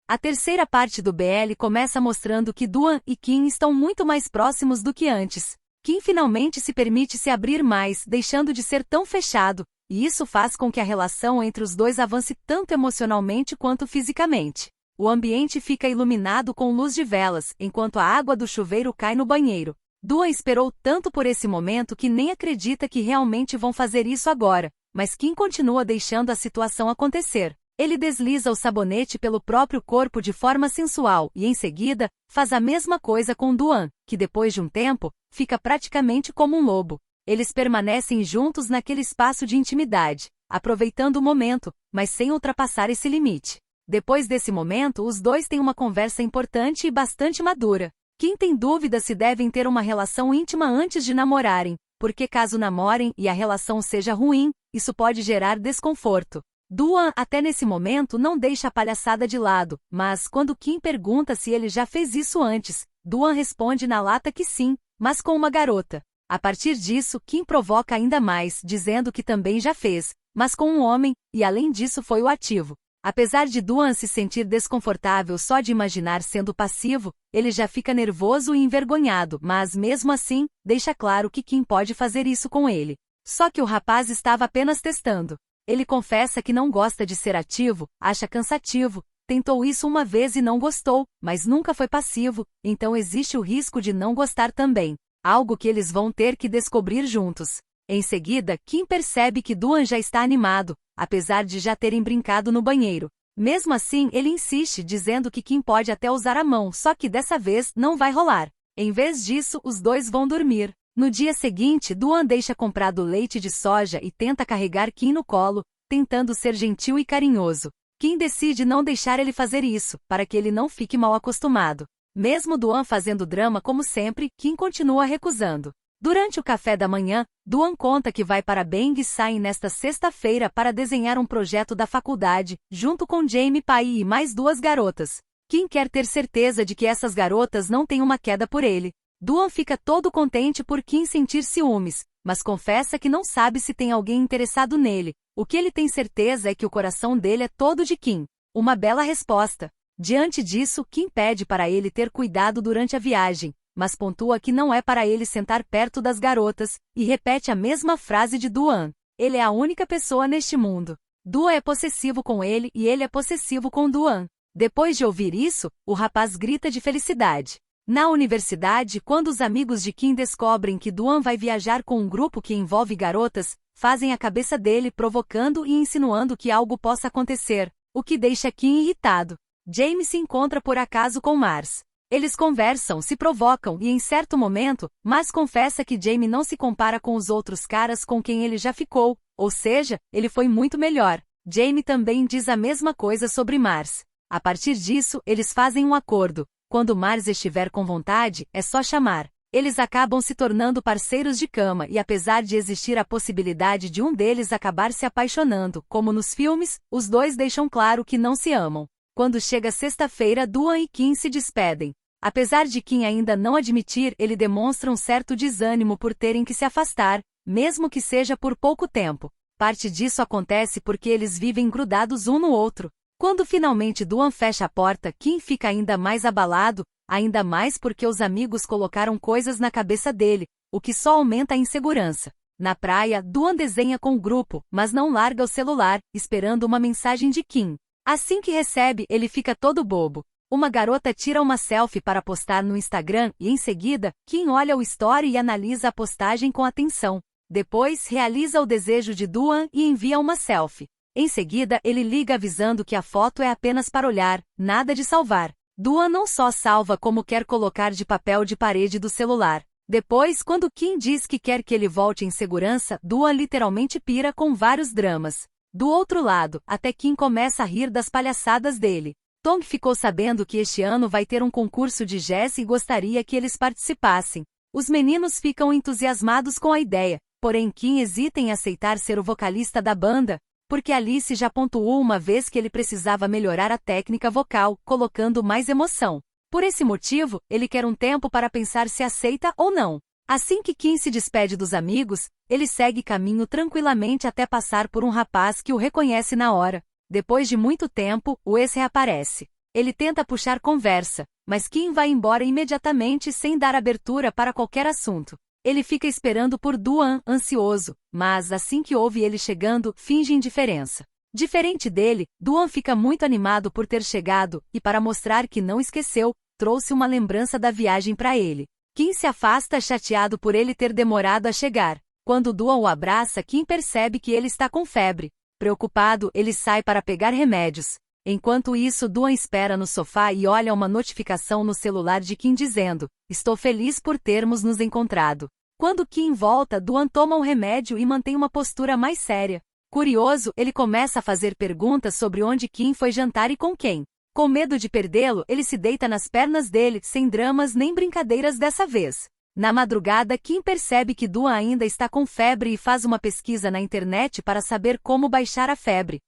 A terceira parte do BL começa mostrando que Duan e Kim estão muito mais próximos do que antes. Kim finalmente se permite se abrir mais, deixando de ser tão fechado, e isso faz com que a relação entre os dois avance tanto emocionalmente quanto fisicamente. O ambiente fica iluminado com luz de velas, enquanto a água do chuveiro cai no banheiro. Duan esperou tanto por esse momento que nem acredita que realmente vão fazer isso agora, mas Kim continua deixando a situação acontecer. Ele desliza o sabonete pelo próprio corpo de forma sensual e, em seguida, faz a mesma coisa com Duan, que depois de um tempo, fica praticamente como um lobo. Eles permanecem juntos naquele espaço de intimidade, aproveitando o momento, mas sem ultrapassar esse limite. Depois desse momento, os dois têm uma conversa importante e bastante madura. Kim tem dúvida se devem ter uma relação íntima antes de namorarem, porque caso namorem e a relação seja ruim, isso pode gerar desconforto. Duan, até nesse momento, não deixa a palhaçada de lado, mas quando Kim pergunta se ele já fez isso antes, Duan responde na lata que sim, mas com uma garota. A partir disso, Kim provoca ainda mais, dizendo que também já fez, mas com um homem, e além disso foi o ativo. Apesar de Duan se sentir desconfortável só de imaginar sendo passivo, ele já fica nervoso e envergonhado, mas mesmo assim, deixa claro que Kim pode fazer isso com ele. Só que o rapaz estava apenas testando. Ele confessa que não gosta de ser ativo, acha cansativo, tentou isso uma vez e não gostou, mas nunca foi passivo, então existe o risco de não gostar também. Algo que eles vão ter que descobrir juntos. Em seguida, Kim percebe que Duan já está animado, apesar de já terem brincado no banheiro. Mesmo assim, ele insiste, dizendo que Kim pode até usar a mão, só que dessa vez não vai rolar. Em vez disso, os dois vão dormir. No dia seguinte, Duan deixa comprado leite de soja e tenta carregar Kim no colo, tentando ser gentil e carinhoso. Kim decide não deixar ele fazer isso, para que ele não fique mal acostumado. Mesmo Duan fazendo drama como sempre, Kim continua recusando. Durante o café da manhã, Duan conta que vai para Baengsang nesta sexta-feira para desenhar um projeto da faculdade, junto com Jamie Pai e mais duas garotas. Kim quer ter certeza de que essas garotas não têm uma queda por ele. Duan fica todo contente por Kim sentir ciúmes, mas confessa que não sabe se tem alguém interessado nele. O que ele tem certeza é que o coração dele é todo de Kim. Uma bela resposta. Diante disso, Kim pede para ele ter cuidado durante a viagem, mas pontua que não é para ele sentar perto das garotas, e repete a mesma frase de Duan. Ele é a única pessoa neste mundo. Duan é possessivo com ele e ele é possessivo com Duan. Depois de ouvir isso, o rapaz grita de felicidade. Na universidade, quando os amigos de Kim descobrem que Duan vai viajar com um grupo que envolve garotas, fazem a cabeça dele provocando e insinuando que algo possa acontecer, o que deixa Kim irritado. Jamie se encontra por acaso com Mars. Eles conversam, se provocam e em certo momento, Mars confessa que Jamie não se compara com os outros caras com quem ele já ficou, ou seja, ele foi muito melhor. Jamie também diz a mesma coisa sobre Mars. A partir disso, eles fazem um acordo. Quando Mars estiver com vontade, é só chamar. Eles acabam se tornando parceiros de cama e apesar de existir a possibilidade de um deles acabar se apaixonando, como nos filmes, os dois deixam claro que não se amam. Quando chega sexta-feira, Duan e Kim se despedem. Apesar de Kim ainda não admitir, ele demonstra um certo desânimo por terem que se afastar, mesmo que seja por pouco tempo. Parte disso acontece porque eles vivem grudados um no outro. Quando finalmente Duan fecha a porta, Kim fica ainda mais abalado, ainda mais porque os amigos colocaram coisas na cabeça dele, o que só aumenta a insegurança. Na praia, Duan desenha com o grupo, mas não larga o celular, esperando uma mensagem de Kim. Assim que recebe, ele fica todo bobo. Uma garota tira uma selfie para postar no Instagram e, em seguida, Kim olha o story e analisa a postagem com atenção. Depois, realiza o desejo de Duan e envia uma selfie. Em seguida, ele liga avisando que a foto é apenas para olhar, nada de salvar. Duan não só salva como quer colocar de papel de parede do celular. Depois, quando Kim diz que quer que ele volte em segurança, Duan literalmente pira com vários dramas. Do outro lado, até Kim começa a rir das palhaçadas dele. Tong ficou sabendo que este ano vai ter um concurso de jazz e gostaria que eles participassem. Os meninos ficam entusiasmados com a ideia, porém Kim hesita em aceitar ser o vocalista da banda, porque Alice já pontuou uma vez que ele precisava melhorar a técnica vocal, colocando mais emoção. Por esse motivo, ele quer um tempo para pensar se aceita ou não. Assim que Kim se despede dos amigos, ele segue caminho tranquilamente até passar por um rapaz que o reconhece na hora. Depois de muito tempo, o ex reaparece. Ele tenta puxar conversa, mas Kim vai embora imediatamente sem dar abertura para qualquer assunto. Ele fica esperando por Do-an, ansioso, mas assim que ouve ele chegando, finge indiferença. Diferente dele, Do-an fica muito animado por ter chegado, e para mostrar que não esqueceu, trouxe uma lembrança da viagem para ele. Kim se afasta chateado por ele ter demorado a chegar. Quando Do-an o abraça, Kim percebe que ele está com febre. Preocupado, ele sai para pegar remédios. Enquanto isso, Do-an espera no sofá e olha uma notificação no celular de Kim dizendo: "Estou feliz por termos nos encontrado." Quando Kim volta, Do-an toma um remédio e mantém uma postura mais séria. Curioso, ele começa a fazer perguntas sobre onde Kim foi jantar e com quem. Com medo de perdê-lo, ele se deita nas pernas dele, sem dramas nem brincadeiras dessa vez. Na madrugada, Kim percebe que Do-an ainda está com febre e faz uma pesquisa na internet para saber como baixar a febre.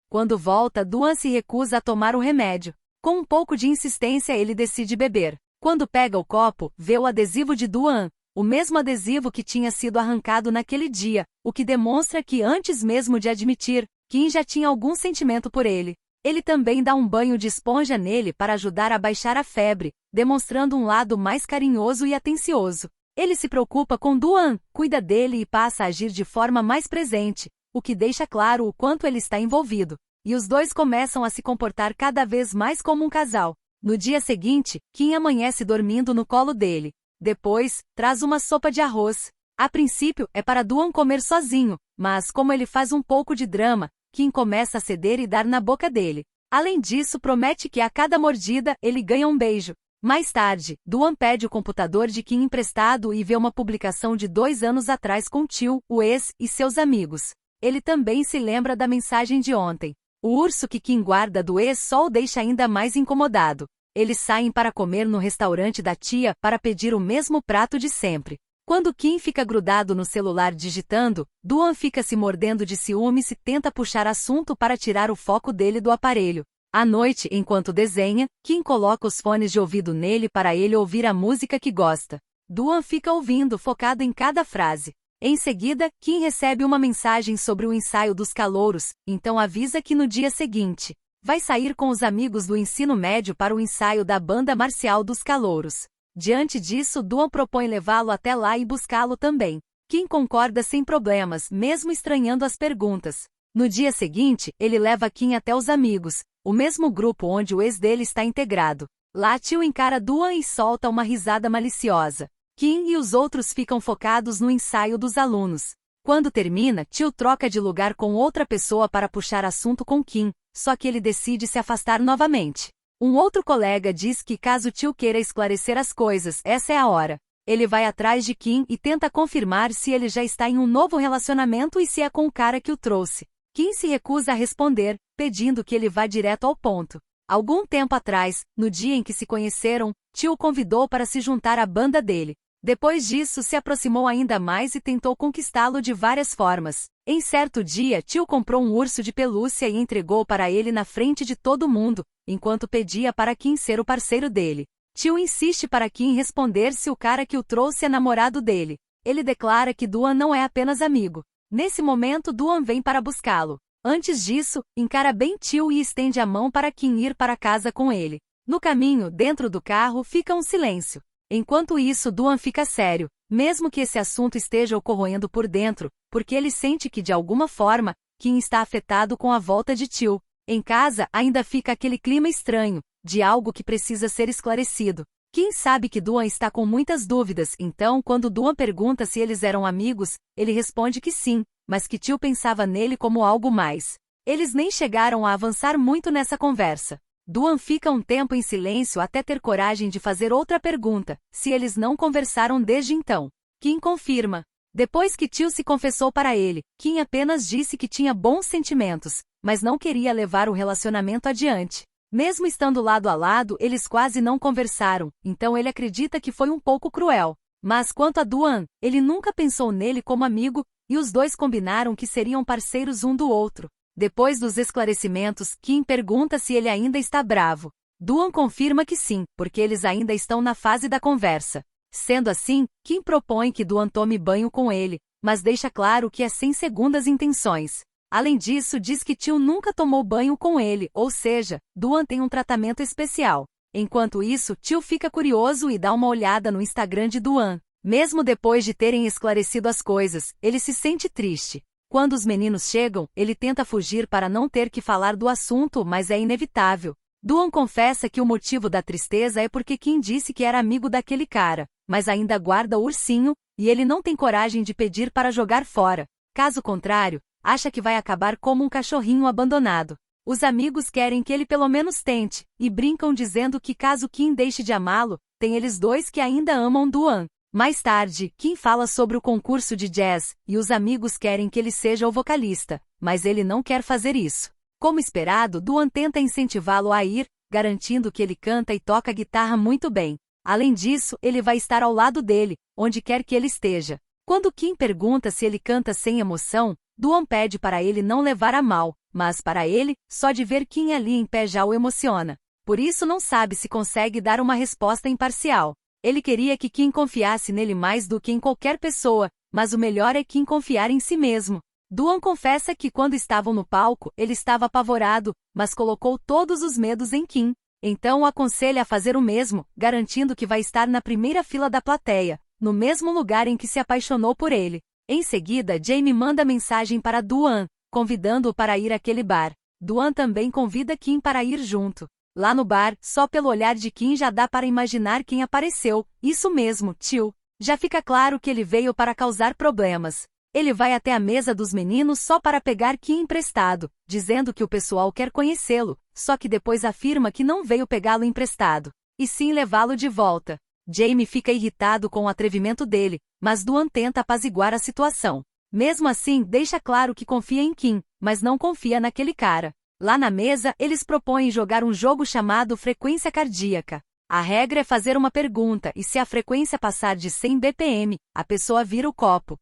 Quando volta, Do-an se recusa a tomar o remédio. Com um pouco de insistência, ele decide beber. Quando pega o copo, vê o adesivo de Do-an, o mesmo adesivo que tinha sido arrancado naquele dia, o que demonstra que antes mesmo de admitir, Kim já tinha algum sentimento por ele. Ele também dá um banho de esponja nele para ajudar a baixar a febre, demonstrando um lado mais carinhoso e atencioso. Ele se preocupa com Do-an, cuida dele e passa a agir de forma mais presente, o que deixa claro o quanto ele está envolvido. E os dois começam a se comportar cada vez mais como um casal. No dia seguinte, Kim amanhece dormindo no colo dele. Depois, traz uma sopa de arroz. A princípio, é para Do-an comer sozinho, mas como ele faz um pouco de drama, Kim começa a ceder e dar na boca dele. Além disso, promete que a cada mordida, ele ganha um beijo. Mais tarde, Do-an pede o computador de Kim emprestado e vê uma publicação de 2 anos atrás com Tio, o ex, e seus amigos. Ele também se lembra da mensagem de ontem. O urso que Kim guarda do ex só o deixa ainda mais incomodado. Eles saem para comer no restaurante da tia para pedir o mesmo prato de sempre. Quando Kim fica grudado no celular digitando, Do-an fica se mordendo de ciúmes e tenta puxar assunto para tirar o foco dele do aparelho. À noite, enquanto desenha, Kim coloca os fones de ouvido nele para ele ouvir a música que gosta. Do-an fica ouvindo, focado em cada frase. Em seguida, Kim recebe uma mensagem sobre o ensaio dos calouros, então avisa que no dia seguinte, vai sair com os amigos do ensino médio para o ensaio da banda marcial dos calouros. Diante disso, Do-an propõe levá-lo até lá e buscá-lo também. Kim concorda sem problemas, mesmo estranhando as perguntas. No dia seguinte, ele leva Kim até os amigos, o mesmo grupo onde o ex dele está integrado. Lá, Tio encara Do-an e solta uma risada maliciosa. Kim e os outros ficam focados no ensaio dos alunos. Quando termina, Tio troca de lugar com outra pessoa para puxar assunto com Kim, só que ele decide se afastar novamente. Um outro colega diz que caso Tio queira esclarecer as coisas, essa é a hora. Ele vai atrás de Kim e tenta confirmar se ele já está em um novo relacionamento e se é com o cara que o trouxe. Kim se recusa a responder, pedindo que ele vá direto ao ponto. Algum tempo atrás, no dia em que se conheceram, Tio o convidou para se juntar à banda dele. Depois disso, se aproximou ainda mais e tentou conquistá-lo de várias formas. Em certo dia, Tio comprou um urso de pelúcia e entregou para ele na frente de todo mundo, enquanto pedia para Kim ser o parceiro dele. Tio insiste para Kim responder se o cara que o trouxe é namorado dele. Ele declara que Do-an não é apenas amigo. Nesse momento, Do-an vem para buscá-lo. Antes disso, encara bem Tio e estende a mão para Kim ir para casa com ele. No caminho, dentro do carro, fica um silêncio. Enquanto isso, Do-an fica sério, mesmo que esse assunto esteja o corroendo por dentro, porque ele sente que de alguma forma, Kim está afetado com a volta de Tio. Em casa, ainda fica aquele clima estranho, de algo que precisa ser esclarecido. Kim sabe que Do-an está com muitas dúvidas, então quando Do-an pergunta se eles eram amigos, ele responde que sim, mas que Tio pensava nele como algo mais. Eles nem chegaram a avançar muito nessa conversa. Do-an fica um tempo em silêncio até ter coragem de fazer outra pergunta, se eles não conversaram desde então. Kim confirma. Depois que Tio se confessou para ele, Kim apenas disse que tinha bons sentimentos, mas não queria levar o relacionamento adiante. Mesmo estando lado a lado, eles quase não conversaram, então ele acredita que foi um pouco cruel. Mas quanto a Do-an, ele nunca pensou nele como amigo, e os dois combinaram que seriam parceiros um do outro. Depois dos esclarecimentos, Kim pergunta se ele ainda está bravo. Do-an confirma que sim, porque eles ainda estão na fase da conversa. Sendo assim, Kim propõe que Do-an tome banho com ele, mas deixa claro que é sem segundas intenções. Além disso, diz que Tio nunca tomou banho com ele, ou seja, Duan tem um tratamento especial. Enquanto isso, Tio fica curioso e dá uma olhada no Instagram de Duan. Mesmo depois de terem esclarecido as coisas, ele se sente triste. Quando os meninos chegam, ele tenta fugir para não ter que falar do assunto, mas é inevitável. Duan confessa que o motivo da tristeza é porque Kim disse que era amigo daquele cara, mas ainda guarda o ursinho, e ele não tem coragem de pedir para jogar fora. Caso contrário, acha que vai acabar como um cachorrinho abandonado. Os amigos querem que ele pelo menos tente, e brincam dizendo que caso Kim deixe de amá-lo, tem eles dois que ainda amam Duan. Mais tarde, Kim fala sobre o concurso de jazz, e os amigos querem que ele seja o vocalista, mas ele não quer fazer isso. Como esperado, Duan tenta incentivá-lo a ir, garantindo que ele canta e toca guitarra muito bem. Além disso, ele vai estar ao lado dele, onde quer que ele esteja. Quando Kim pergunta se ele canta sem emoção, Duan pede para ele não levar a mal, mas para ele, só de ver Kim ali em pé já o emociona. Por isso não sabe se consegue dar uma resposta imparcial. Ele queria que Kim confiasse nele mais do que em qualquer pessoa, mas o melhor é Kim confiar em si mesmo. Duan confessa que quando estavam no palco, ele estava apavorado, mas colocou todos os medos em Kim. Então o aconselha a fazer o mesmo, garantindo que vai estar na primeira fila da plateia, no mesmo lugar em que se apaixonou por ele. Em seguida, Jamie manda mensagem para Duan, convidando-o para ir àquele bar. Duan também convida Kim para ir junto. Lá no bar, só pelo olhar de Kim já dá para imaginar quem apareceu. Isso mesmo, Tio. Já fica claro que ele veio para causar problemas. Ele vai até a mesa dos meninos só para pegar Kim emprestado, dizendo que o pessoal quer conhecê-lo, só que depois afirma que não veio pegá-lo emprestado, e sim levá-lo de volta. Jamie fica irritado com o atrevimento dele, mas Duan tenta apaziguar a situação. Mesmo assim, deixa claro que confia em Kim, mas não confia naquele cara. Lá na mesa, eles propõem jogar um jogo chamado Frequência Cardíaca. A regra é fazer uma pergunta e se a frequência passar de 100 bpm, a pessoa vira o copo.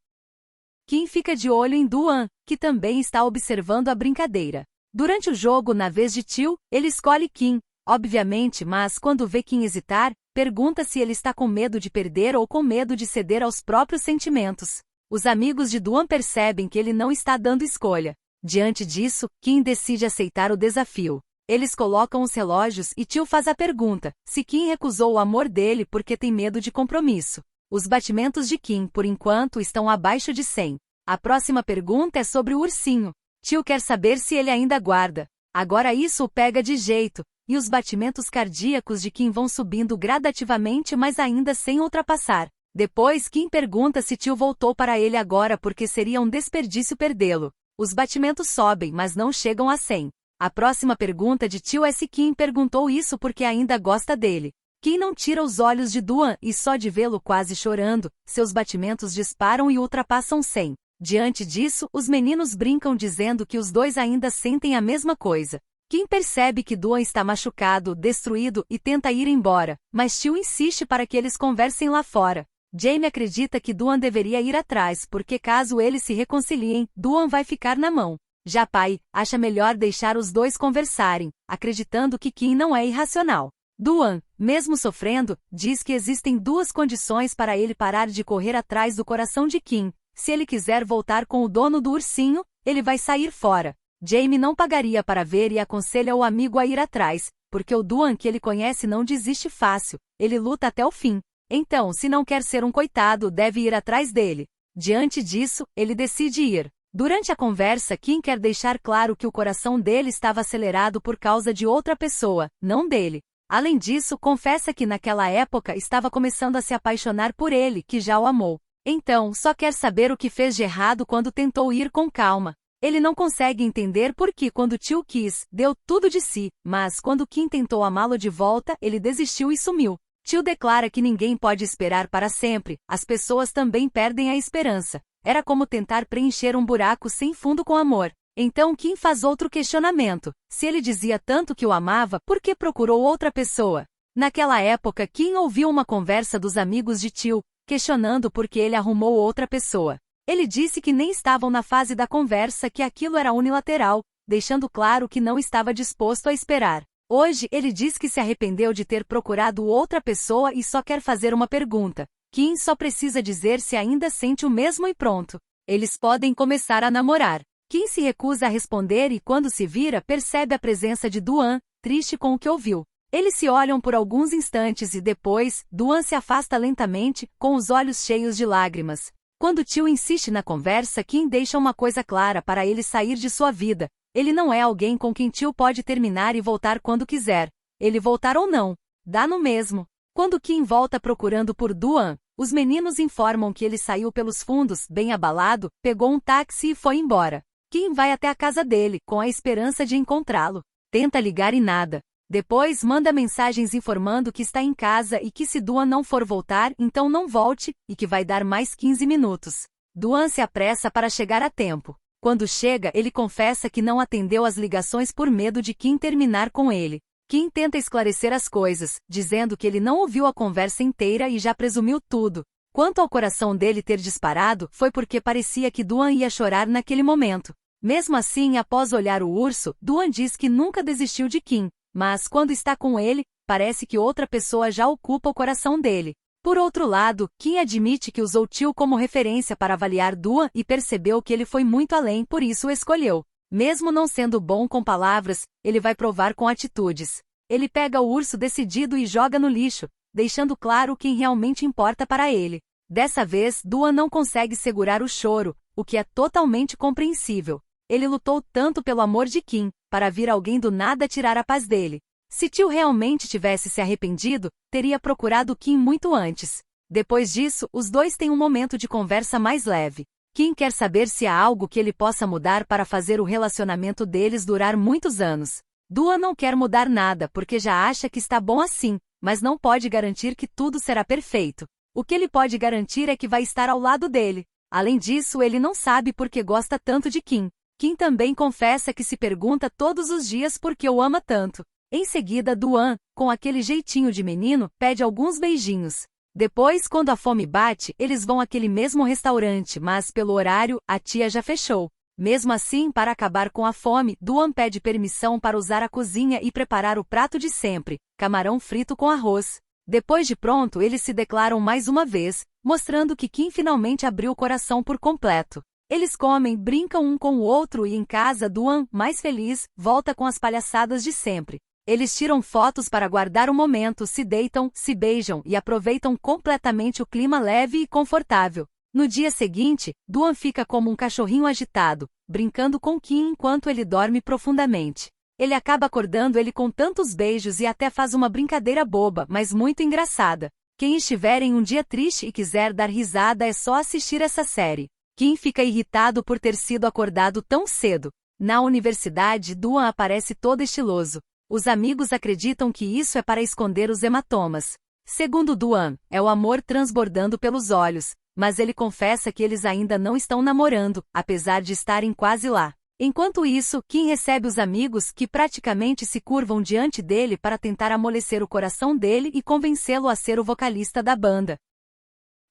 Kim fica de olho em Duan, que também está observando a brincadeira. Durante o jogo, na vez de Tio, ele escolhe Kim, obviamente, mas quando vê Kim hesitar, pergunta se ele está com medo de perder ou com medo de ceder aos próprios sentimentos. Os amigos de Duan percebem que ele não está dando escolha. Diante disso, Kim decide aceitar o desafio. Eles colocam os relógios e Tio faz a pergunta, se Kim recusou o amor dele porque tem medo de compromisso. Os batimentos de Kim, por enquanto, estão abaixo de 100. A próxima pergunta é sobre o ursinho. Tio quer saber se ele ainda guarda. Agora isso o pega de jeito, e os batimentos cardíacos de Kim vão subindo gradativamente, mas ainda sem ultrapassar. Depois, Kim pergunta se Tio voltou para ele agora porque seria um desperdício perdê-lo. Os batimentos sobem, mas não chegam a 100. A próxima pergunta de Tio é se Kim perguntou isso porque ainda gosta dele. Kim não tira os olhos de Duan e só de vê-lo quase chorando, seus batimentos disparam e ultrapassam 100. Diante disso, os meninos brincam dizendo que os dois ainda sentem a mesma coisa. Kim percebe que Duan está machucado, destruído e tenta ir embora, mas Tio insiste para que eles conversem lá fora. Jamie acredita que Duan deveria ir atrás porque caso eles se reconciliem, Duan vai ficar na mão. Já Pai acha melhor deixar os dois conversarem, acreditando que Kim não é irracional. Duan, mesmo sofrendo, diz que existem duas condições para ele parar de correr atrás do coração de Kim. Se ele quiser voltar com o dono do ursinho, ele vai sair fora. Jamie não pagaria para ver e aconselha o amigo a ir atrás, porque o Duan que ele conhece não desiste fácil, ele luta até o fim. Então, se não quer ser um coitado, deve ir atrás dele. Diante disso, ele decide ir. Durante a conversa, Kim quer deixar claro que o coração dele estava acelerado por causa de outra pessoa, não dele. Além disso, confessa que naquela época estava começando a se apaixonar por ele, que já o amou. Então, só quer saber o que fez de errado quando tentou ir com calma. Ele não consegue entender por que quando Tio quis, deu tudo de si, mas quando Kim tentou amá-lo de volta, ele desistiu e sumiu. Tio declara que ninguém pode esperar para sempre, as pessoas também perdem a esperança. Era como tentar preencher um buraco sem fundo com amor. Então Kim faz outro questionamento. Se ele dizia tanto que o amava, por que procurou outra pessoa? Naquela época, Kim ouviu uma conversa dos amigos de Tio, questionando por que ele arrumou outra pessoa. Ele disse que nem estavam na fase da conversa, que aquilo era unilateral, deixando claro que não estava disposto a esperar. Hoje, ele diz que se arrependeu de ter procurado outra pessoa e só quer fazer uma pergunta. Kim só precisa dizer se ainda sente o mesmo e pronto. Eles podem começar a namorar. Kim se recusa a responder e quando se vira percebe a presença de Duan, triste com o que ouviu. Eles se olham por alguns instantes e depois, Duan se afasta lentamente, com os olhos cheios de lágrimas. Quando Tio insiste na conversa, Kim deixa uma coisa clara para ele sair de sua vida. Ele não é alguém com quem Tio pode terminar e voltar quando quiser. Ele voltar ou não, dá no mesmo. Quando Kim volta procurando por Duan, os meninos informam que ele saiu pelos fundos, bem abalado, pegou um táxi e foi embora. Kim vai até a casa dele, com a esperança de encontrá-lo. Tenta ligar e nada. Depois manda mensagens informando que está em casa e que se Duan não for voltar, então não volte, e que vai dar mais 15 minutos. Duan se apressa para chegar a tempo. Quando chega, ele confessa que não atendeu às ligações por medo de Kim terminar com ele. Kim tenta esclarecer as coisas, dizendo que ele não ouviu a conversa inteira e já presumiu tudo. Quanto ao coração dele ter disparado, foi porque parecia que Duan ia chorar naquele momento. Mesmo assim, após olhar o urso, Duan diz que nunca desistiu de Kim. Mas, quando está com ele, parece que outra pessoa já ocupa o coração dele. Por outro lado, Kim admite que usou Tio como referência para avaliar Duan e percebeu que ele foi muito além, por isso o escolheu. Mesmo não sendo bom com palavras, ele vai provar com atitudes. Ele pega o urso decidido e joga no lixo, deixando claro quem realmente importa para ele. Dessa vez, Duan não consegue segurar o choro, o que é totalmente compreensível. Ele lutou tanto pelo amor de Kim, para vir alguém do nada tirar a paz dele. Se Tio realmente tivesse se arrependido, teria procurado Kim muito antes. Depois disso, os dois têm um momento de conversa mais leve. Kim quer saber se há algo que ele possa mudar para fazer o relacionamento deles durar muitos anos. Duan não quer mudar nada porque já acha que está bom assim, mas não pode garantir que tudo será perfeito. O que ele pode garantir é que vai estar ao lado dele. Além disso, ele não sabe por que gosta tanto de Kim. Kim também confessa que se pergunta todos os dias por que o ama tanto. Em seguida, Duan, com aquele jeitinho de menino, pede alguns beijinhos. Depois, quando a fome bate, eles vão àquele mesmo restaurante, mas pelo horário, a tia já fechou. Mesmo assim, para acabar com a fome, Duan pede permissão para usar a cozinha e preparar o prato de sempre, camarão frito com arroz. Depois de pronto, eles se declaram mais uma vez, mostrando que Kim finalmente abriu o coração por completo. Eles comem, brincam um com o outro e em casa Duan, mais feliz, volta com as palhaçadas de sempre. Eles tiram fotos para guardar o momento, se deitam, se beijam e aproveitam completamente o clima leve e confortável. No dia seguinte, Duan fica como um cachorrinho agitado, brincando com Kim enquanto ele dorme profundamente. Ele acaba acordando ele com tantos beijos e até faz uma brincadeira boba, mas muito engraçada. Quem estiver em um dia triste e quiser dar risada é só assistir essa série. Kim fica irritado por ter sido acordado tão cedo. Na universidade, Duan aparece todo estiloso. Os amigos acreditam que isso é para esconder os hematomas. Segundo Duan, é o amor transbordando pelos olhos, mas ele confessa que eles ainda não estão namorando, apesar de estarem quase lá. Enquanto isso, Kim recebe os amigos que praticamente se curvam diante dele para tentar amolecer o coração dele e convencê-lo a ser o vocalista da banda.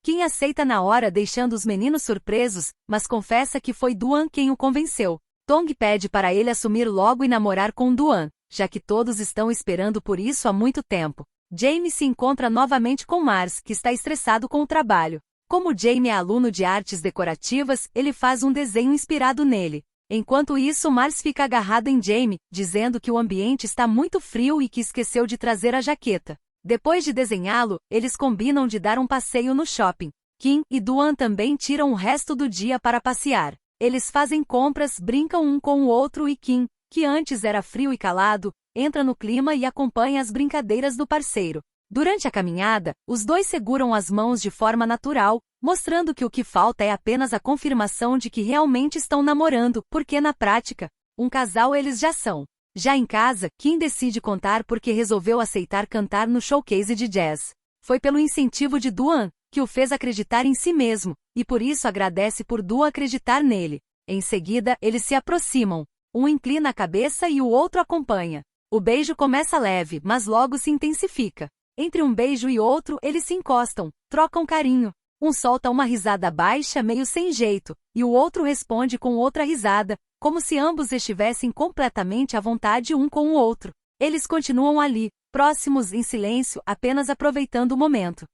Kim aceita na hora deixando os meninos surpresos, mas confessa que foi Duan quem o convenceu. Tong pede para ele assumir logo e namorar com Duan, já que todos estão esperando por isso há muito tempo. Jamie se encontra novamente com Mars, que está estressado com o trabalho. Como Jamie é aluno de artes decorativas, ele faz um desenho inspirado nele. Enquanto isso, Mars fica agarrado em Jamie, dizendo que o ambiente está muito frio e que esqueceu de trazer a jaqueta. Depois de desenhá-lo, eles combinam de dar um passeio no shopping. Kim e Duan também tiram o resto do dia para passear. Eles fazem compras, brincam um com o outro e Kim, que antes era frio e calado, entra no clima e acompanha as brincadeiras do parceiro. Durante a caminhada, os dois seguram as mãos de forma natural, mostrando que o que falta é apenas a confirmação de que realmente estão namorando, porque na prática, um casal eles já são. Já em casa, Kim decide contar porque resolveu aceitar cantar no showcase de jazz. Foi pelo incentivo de Duan, que o fez acreditar em si mesmo, e por isso agradece por Duan acreditar nele. Em seguida, eles se aproximam. Um inclina a cabeça e o outro acompanha. O beijo começa leve, mas logo se intensifica. Entre um beijo e outro, eles se encostam, trocam carinho. Um solta uma risada baixa, meio sem jeito, e o outro responde com outra risada, como se ambos estivessem completamente à vontade um com o outro. Eles continuam ali, próximos em silêncio, apenas aproveitando o momento.